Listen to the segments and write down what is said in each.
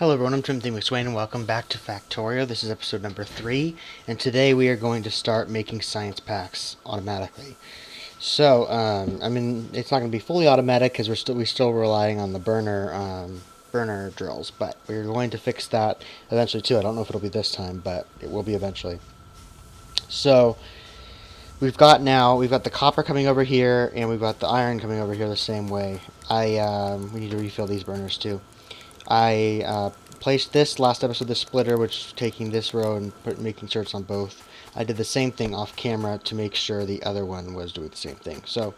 Hello everyone, I'm Timothy McSwain and welcome back to Factorio. This is episode number 3, and today we are going to start making science packs automatically. So, I mean, it's not going to be fully automatic because we're still relying on the burner drills, but we're going to fix that eventually too. I don't know if it'll be this time, but it will be eventually. So, we've got the copper coming over here, and we've got the iron coming over here the same way. We need to refill these burners too. I placed this last episode, the splitter, which is taking this row and making sure it's on both. I did the same thing off camera to make sure the other one was doing the same thing. So,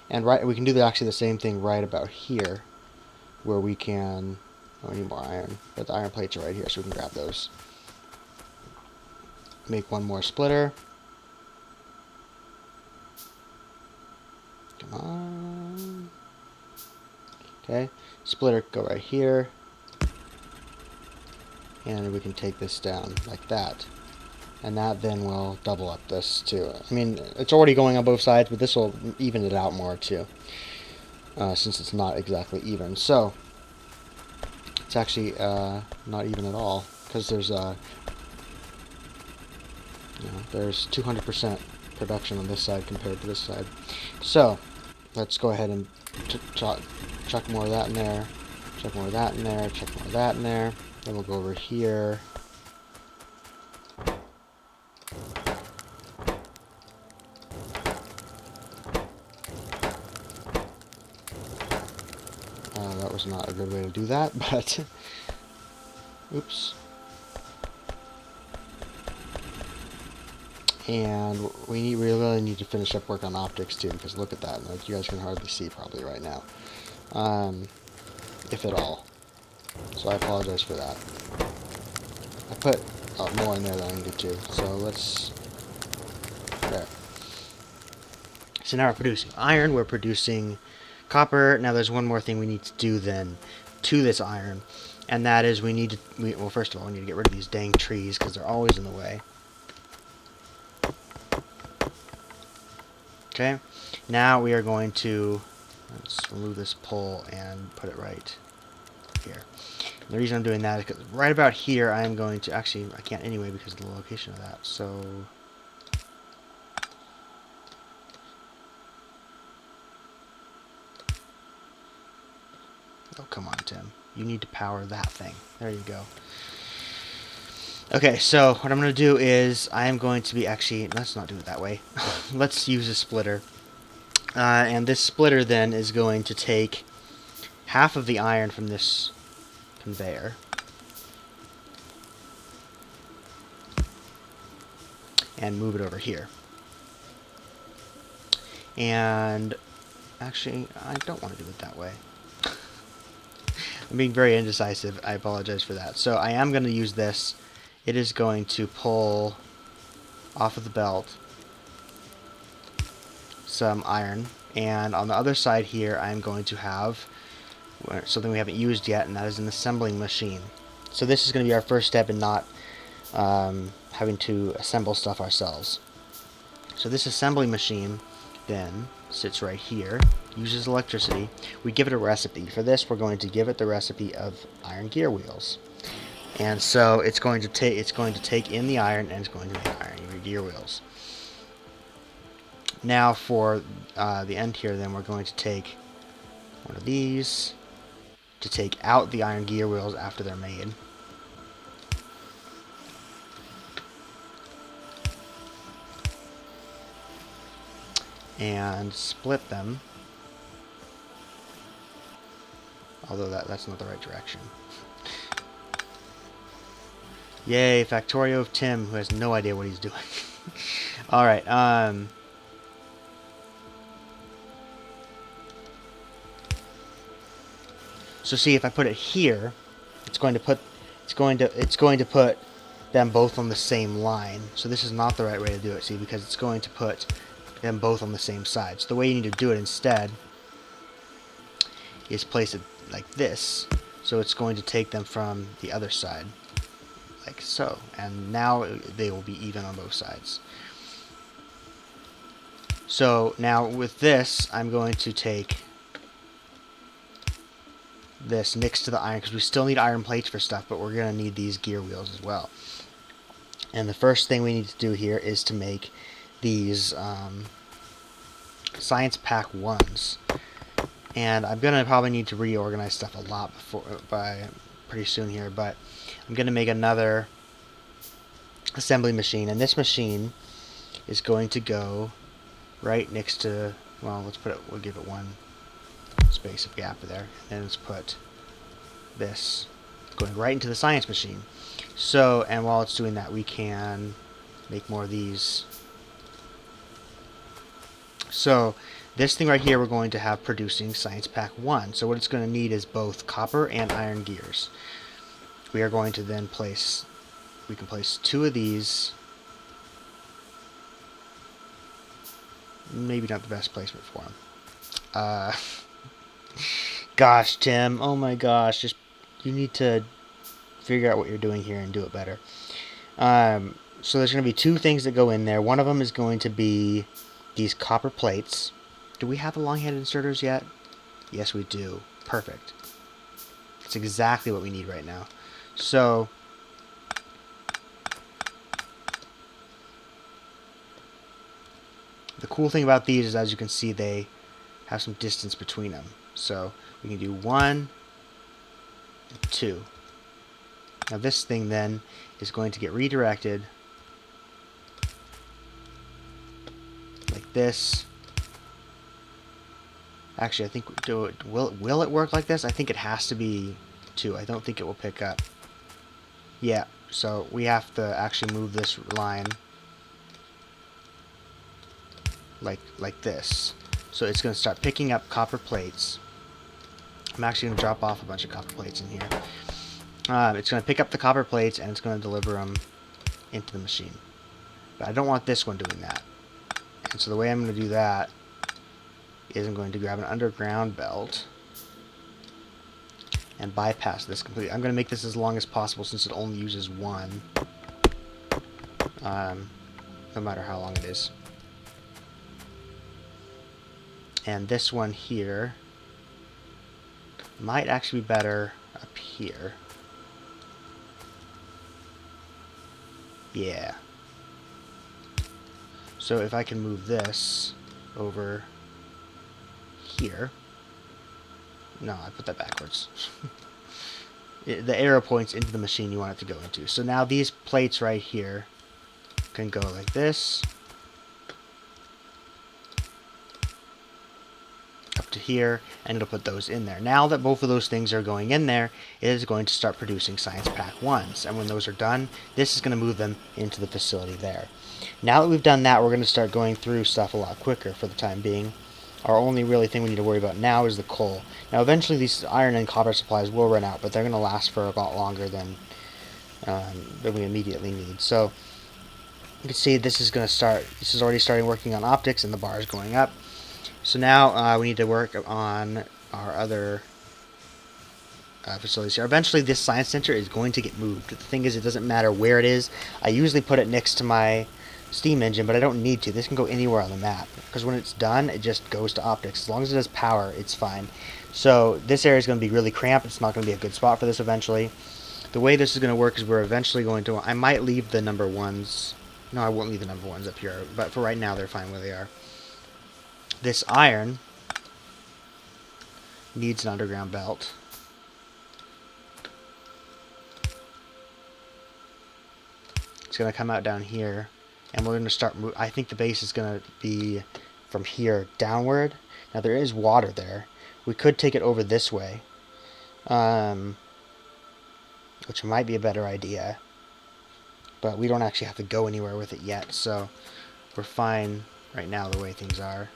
and we can do actually the same thing right about here, where we can. Oh, we need more iron, but the iron plates are right here, so we can grab those. Make one more splitter. Come on. Okay, splitter, go right here. And we can take this down like that. And that then will double up this too. I mean, it's already going on both sides, but this will even it out more too. Since it's not exactly even. So, it's actually not even at all. Because there's there's 200% production on this side compared to this side. So, let's go ahead and chuck more of that in there. Chuck more of that in there. Chuck more of that in there. Then we'll go over here. That was not a good way to do that, but oops. And we really need to finish up work on optics too, because look at that. Like, you guys can hardly see probably right now, if at all. So I apologize for that. I put more in there than I needed to. So let's there. So now we're producing iron. We're producing copper. Now there's one more thing we need to do then to this iron, and that is well, first of all, we need to get rid of these dang trees because they're always in the way. Okay, now we are going to let's remove this pole and put it right here. And the reason I'm doing that is because right about here I'm going to actually I can't anyway because of the location of that. So oh, come on, Tim. You need to power that thing. There you go. Okay, so what I'm going to do is I am going to be actually... Let's not do it that way. Let's use a splitter. And this splitter then is going to take half of the iron from this conveyor. And move it over here. And actually, I don't want to do it that way. I'm being very indecisive. I apologize for that. So I am going to use this. It is going to pull off of the belt some iron. And on the other side here, I'm going to have something we haven't used yet, and that is an assembling machine. So this is going to be our first step in not having to assemble stuff ourselves. So this assembly machine then sits right here, uses electricity. We give it a recipe. For this, we're going to give it the recipe of iron gear wheels. And so it's going to take in the iron, and it's going to make iron gear wheels. Now for the end here, then we're going to take one of these to take out the iron gear wheels after they're made. And split them. Although that's not the right direction. Yay, Factorio of Tim, who has no idea what he's doing. Alright, so see, if I put it here, it's going to put them both on the same line. So this is not the right way to do it, see, because it's going to put them both on the same side. So the way you need to do it instead is place it like this. So it's going to take them from the other side, like so. And now they will be even on both sides. So now with this, I'm going to take this next to the iron, because we still need iron plates for stuff, but we're going to need these gear wheels as well. And the first thing we need to do here is to make these Science Pack 1s. And I'm going to probably need to reorganize stuff a lot by pretty soon here, but I'm going to make another assembly machine, and this machine is going to go right next to, well, we'll give it one space of gap there, and let's put this going right into the science machine. So, and while it's doing that, we can make more of these. So this thing right here we're going to have producing Science Pack 1. So what it's going to need is both copper and iron gears. We are going to then we can place 2 of these. Maybe not the best placement for them. Gosh, Tim, oh my gosh, you need to figure out what you're doing here and do it better. So there's going to be 2 things that go in there. One of them is going to be these copper plates. Do we have the long-headed inserters yet? Yes, we do. Perfect. That's exactly what we need right now. So the cool thing about these is, as you can see, they have some distance between them. So we can do 1 and 2. Now this thing then is going to get redirected like this. Actually, I think will it work like this? I think it has to be 2. I don't think it will pick up. Yeah, so we have to actually move this line like this. So it's going to start picking up copper plates. I'm actually going to drop off a bunch of copper plates in here. It's going to pick up the copper plates and it's going to deliver them into the machine. But I don't want this one doing that. And so the way I'm going to do that is I'm going to grab an underground belt and bypass this completely. I'm going to make this as long as possible since it only uses 1. No matter how long it is. And this one here might actually be better up here. Yeah. So if I can move this over here. No, I put that backwards. The arrow points into the machine you want it to go into. So now these plates right here can go like this. Up to here, and it'll put those in there. Now that both of those things are going in there, it is going to start producing Science Pack 1s. And when those are done, this is going to move them into the facility there. Now that we've done that, we're going to start going through stuff a lot quicker for the time being. Our only really thing we need to worry about now is the coal. Now eventually these iron and copper supplies will run out, but they're going to last for a lot longer than we immediately need. So you can see this is going to start. This is already starting working on optics, and the bar is going up. So now we need to work on our other facilities here. Eventually this science center is going to get moved. The thing is, it doesn't matter where it is. I usually put it next to my steam engine, but I don't need to. This can go anywhere on the map, because when it's done, it just goes to optics. As long as it has power, it's fine. So this area is going to be really cramped. It's not going to be a good spot for this eventually. The way this is going to work is we're eventually going to... I might leave the number 1s. No, I won't leave the number 1s up here, but for right now, they're fine where they are. This iron needs an underground belt. It's going to come out down here, and we're going to start I think the base is going to be from here downward. Now there is water there. We could take it over this way, which might be a better idea, but we don't actually have to go anywhere with it yet, so we're fine right now the way things are.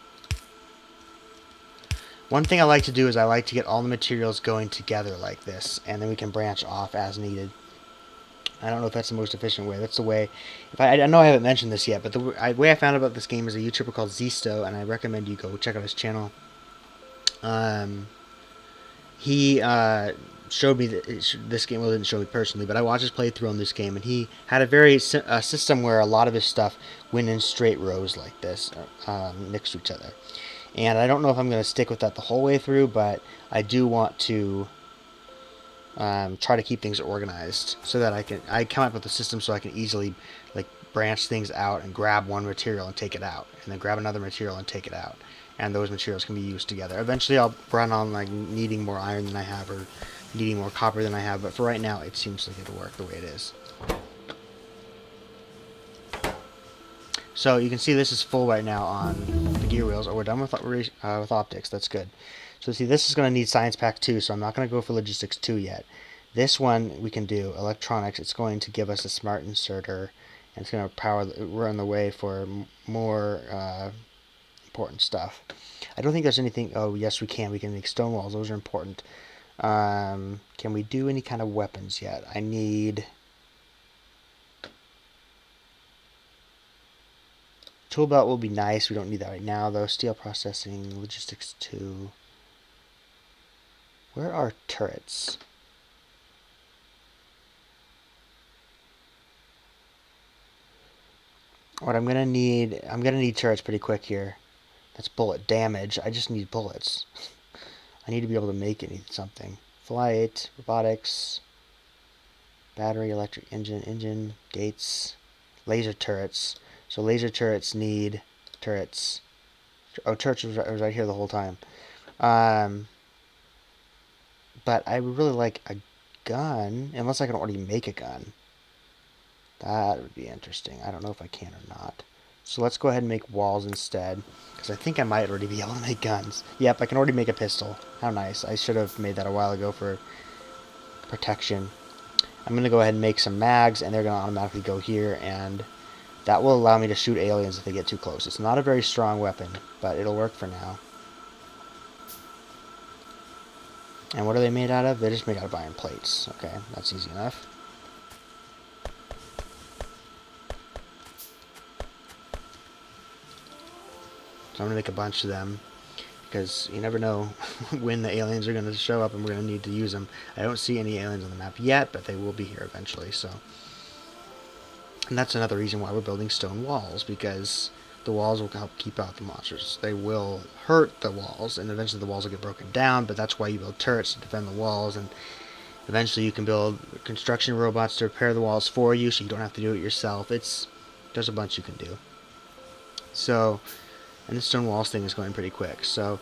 One thing I like to do is I like to get all the materials going together like this, and then we can branch off as needed. I don't know if that's the most efficient way. That's the way. I know I haven't mentioned this yet, but the way I found out about this game is a YouTuber called Zisto, and I recommend you go check out his channel. He showed me this game. Well, didn't show me personally, but I watched his playthrough on this game, and he had a system where a lot of his stuff went in straight rows like this, next to each other. And I don't know if I'm going to stick with that the whole way through, but I do want to try to keep things organized so that I come up with a system so I can easily like branch things out and grab one material and take it out, and then grab another material and take it out, and those materials can be used together. Eventually I'll run on like needing more iron than I have, or needing more copper than I have, but for right now it seems like it'll work the way it is. So you can see this is full right now on the gear wheels. Oh, we're done with optics. That's good. So see, this is going to need Science Pack 2, so I'm not going to go for Logistics 2 yet. This one we can do, Electronics. It's going to give us a smart inserter, and it's going to run the way for more important stuff. I don't think there's anything... Oh, yes, we can. We can make stone walls. Those are important. Can we do any kind of weapons yet? I need... Tool belt will be nice. We don't need that right now, though. Steel processing, Logistics 2. Where are turrets? What I'm gonna need turrets pretty quick here. That's bullet damage. I just need bullets. I need to be able to make something. Flight, robotics, battery, electric engine, gates, laser turrets. So laser turrets need turrets. Oh, turrets was right here the whole time. But I would really like a gun, unless I can already make a gun. That would be interesting. I don't know if I can or not. So let's go ahead and make walls instead, because I think I might already be able to make guns. Yep, I can already make a pistol. How nice. I should have made that a while ago for protection. I'm going to go ahead and make some mags, and they're going to automatically go here, and that will allow me to shoot aliens if they get too close. It's not a very strong weapon, but it'll work for now. And what are they made out of? They're just made out of iron plates. Okay, that's easy enough. So I'm going to make a bunch of them, because you never know when the aliens are going to show up and we're going to need to use them. I don't see any aliens on the map yet, but they will be here eventually. So, and that's another reason why we're building stone walls, because the walls will help keep out the monsters. They will hurt the walls, and eventually the walls will get broken down, but that's why you build turrets to defend the walls, and eventually you can build construction robots to repair the walls for you, so you don't have to do it yourself. There's a bunch you can do. So, and this stone walls thing is going pretty quick. So,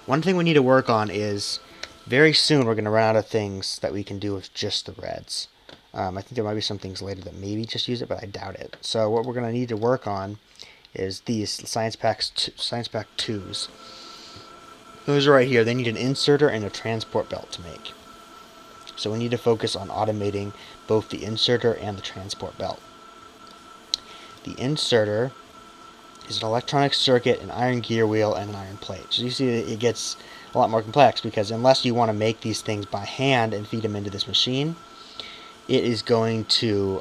one thing we need to work on is, very soon we're going to run out of things that we can do with just the reds. I think there might be some things later that maybe just use it, but I doubt it. So what we're going to need to work on is these Science Pack 2s. Those are right here. They need an inserter and a transport belt to make. So we need to focus on automating both the inserter and the transport belt. The inserter is an electronic circuit, an iron gear wheel, and an iron plate. So you see it gets a lot more complex, because unless you want to make these things by hand and feed them into this machine, it is going to,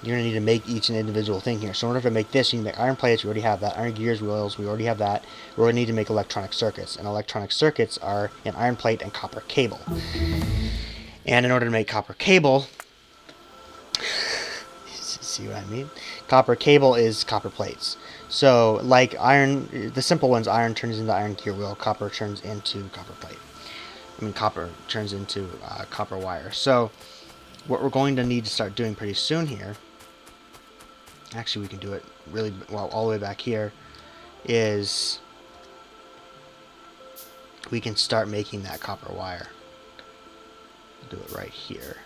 you're going to need to make each an individual thing here. So in order to make this, you need to make iron plates, we already have that. Iron gears, wheels, we already have that. We're going to need to make electronic circuits, and electronic circuits are an iron plate and copper cable. And in order to make copper cable, see what I mean? Copper cable is copper plates. So, like iron, the simple ones, iron turns into iron gear wheel, copper turns into copper plate. Copper turns into copper wire. So, what we're going to need to start doing pretty soon here, actually we can do it really well all the way back here, is we can start making that copper wire. We'll do it right here.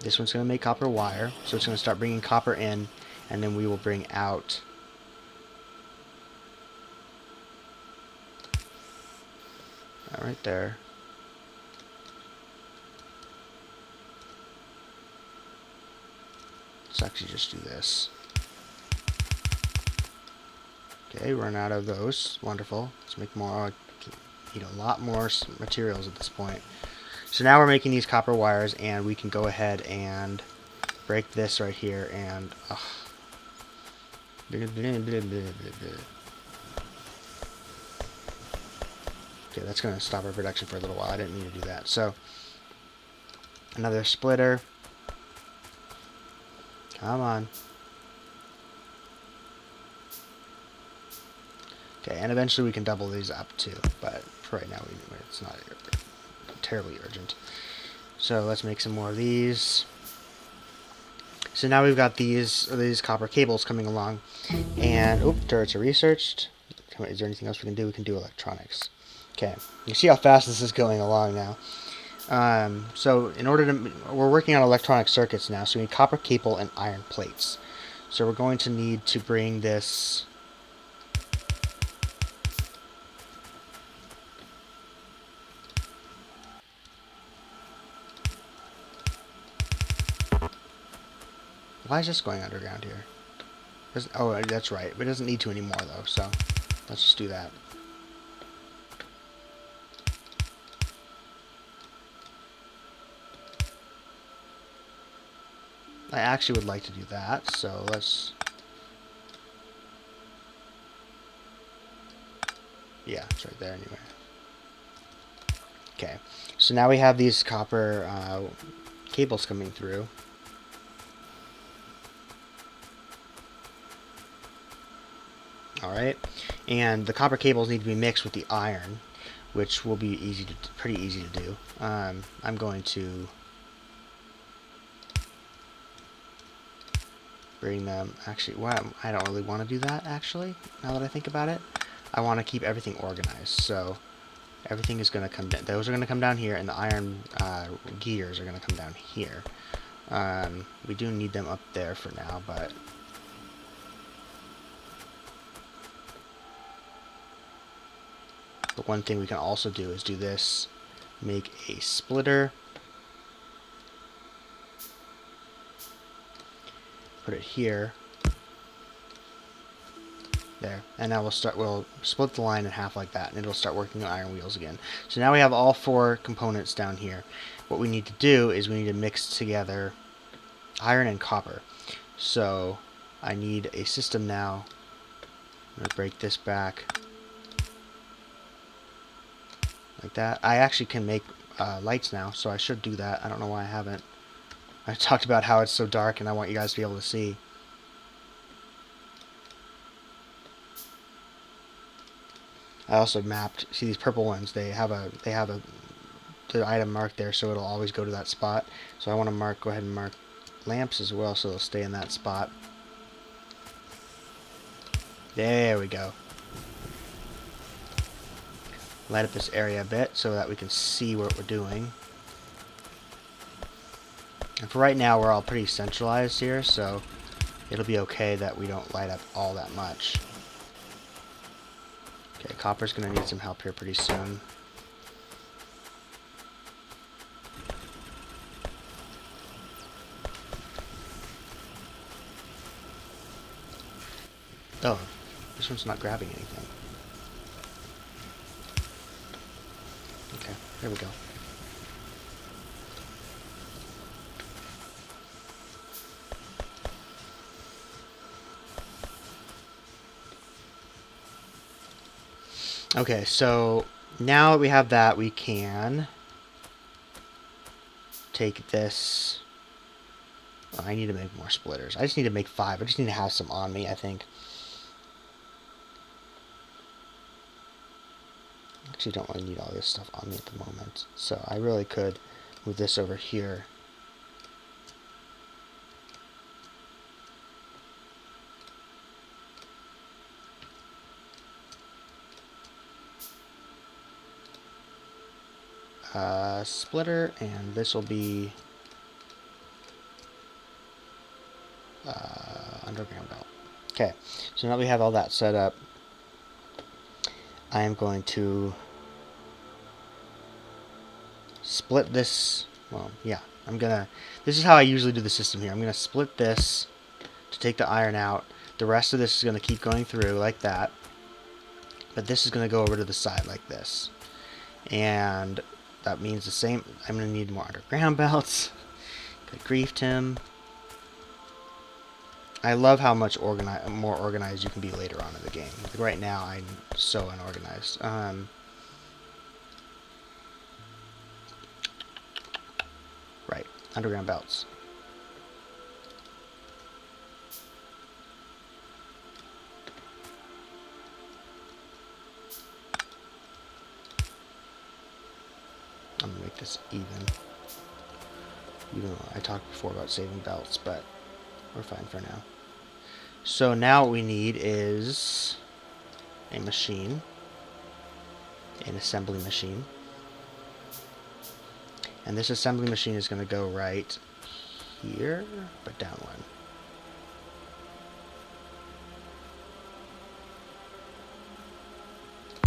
This one's going to make copper wire, so it's going to start bringing copper in, and then we will bring out that right there. Let's actually just do this. Okay, run out of those. Wonderful. Let's make more. Need a lot more materials at this point. So now we're making these copper wires, and we can go ahead and break this right here, and okay, that's going to stop our production for a little while. I didn't mean to do that. So another splitter. Come on. Okay, and eventually we can double these up too, but for right now it's not terribly urgent. So let's make some more of these. So now we've got these copper cables coming along, and turrets are researched. Is there anything else we can do? We can do electronics. Okay, you see how fast this is going along now. So in order to, we're working on electronic circuits now, so we need copper cable and iron plates. So we're going to need to bring this. Why is this going underground here? Oh, that's right. It doesn't need to anymore though, so let's just do that. I actually would like to do that, so let's... Yeah, it's right there anyway. Okay, so now we have these copper cables coming through. Alright, and the copper cables need to be mixed with the iron, which will be pretty easy to do. I'm going to bring them... Actually, well, I don't really want to do that, actually, now that I think about it. I want to keep everything organized, so everything is going to come down. Those are going to come down here, and the iron gears are going to come down here. We do need them up there for now, but... The one thing we can also do is do this. Make a splitter. Put it here. There. And now we'll split the line in half like that, and it'll start working on iron wheels again. So now we have all 4 components down here. What we need to do is we need to mix together iron and copper. So I need a system now. I'm going to break this back. Like that. I actually can make lights now, so I should do that. I don't know why I haven't. I talked about how it's so dark, and I want you guys to be able to see. I also mapped. See these purple ones? They have the item marked there, so it'll always go to that spot. So I want to go ahead and mark lamps as well, so they'll stay in that spot. There we go. Light up this area a bit so that we can see what we're doing. And for right now, we're all pretty centralized here, so it'll be okay that we don't light up all that much. Okay, copper's going to need some help here pretty soon. Oh, this one's not grabbing anything. Okay, there we go. Okay, so now that we have that, we can take this. Oh, I need to make more splitters. I just need to make 5. I just need to have some on me, I think. Actually, don't really need all this stuff on me at the moment, so I really could move this over here. Splitter, and this will be underground belt. Okay, so now we have all that set up. I am going to split this. Well, yeah, this is how I usually do the system here. I'm gonna split this to take the iron out. The rest of this is gonna keep going through like that, but this is gonna go over to the side like this, and that means the same. I'm gonna need more underground belts. Good grief, Tim. I love how much more organized you can be later on in the game. Like right now, I'm so unorganized. Right, underground belts. this even. Even though I talked before about saving belts, but we're fine for now. So now what we need is a machine, an assembly machine. And this assembly machine is going to go right here, but down one.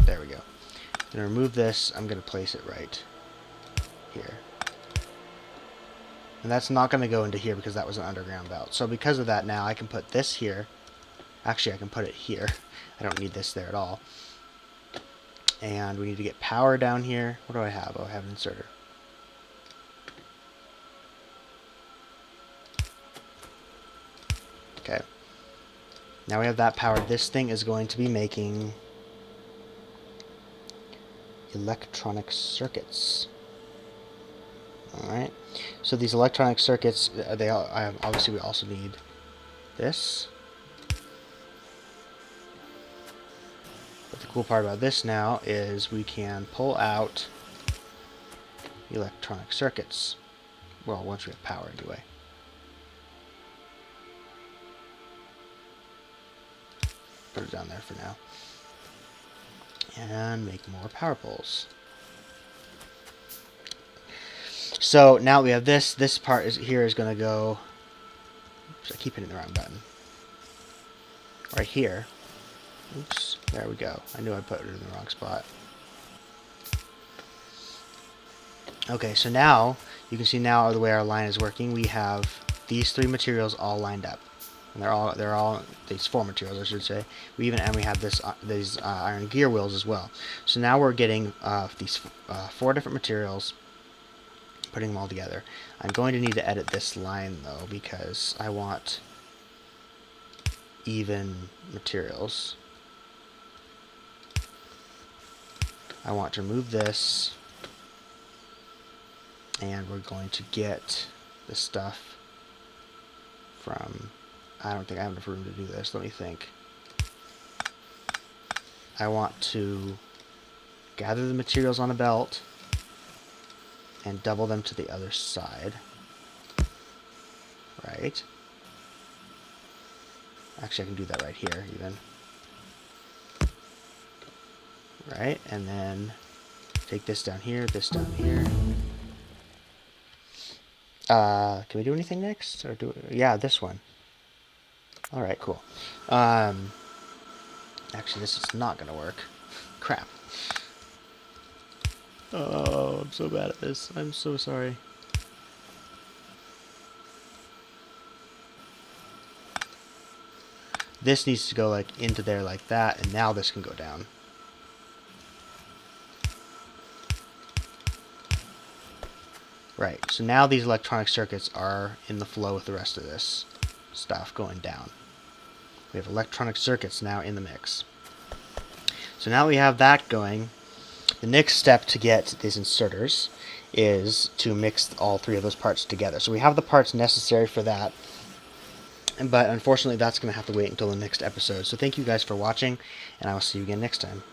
There we go. I'm going to remove this. I'm going to place it right here. And that's not going to go into here because that was an underground belt. So because of that, now I can put this here. Actually, I can put it here. I don't need this there at all. And we need to get power down here. What do I have? Oh, I have an inserter. Okay. Now we have that power. This thing is going to be making electronic circuits. Alright. So these electronic circuits, obviously we also need this. But the cool part about this now is we can pull out electronic circuits. Well, once we have power anyway. Put it down there for now. And make more power poles. So now we have this. This part here is going to go. Oops, I keep hitting the wrong button. Right here. Oops, there we go. I knew I put it in the wrong spot. Okay, so now you can see now the way our line is working. We have these three materials all lined up, and they're all these four materials, I should say. We have these iron gear wheels as well. So now we're getting these four different materials, putting them all together. I'm going to need to edit this line though because I want even materials. I want to remove this, and we're going to get the stuff from. I don't think I have enough room to do this. Let me think. I want to gather the materials on a belt and double them to the other side. Right. Actually, I can do that right here, even. Right, and then take this down here, this down here. Can we do anything next? Or yeah, this one. Alright, cool. Actually, this is not going to work. Crap. Oh, I'm so bad at this. I'm so sorry. This needs to go like into there like that, and now this can go down. Right, so now these electronic circuits are in the flow with the rest of this stuff going down. We have electronic circuits now in the mix. So now we have that going. The next step to get these inserters is to mix all three of those parts together. So we have the parts necessary for that, but unfortunately that's going to have to wait until the next episode. So thank you guys for watching, and I will see you again next time.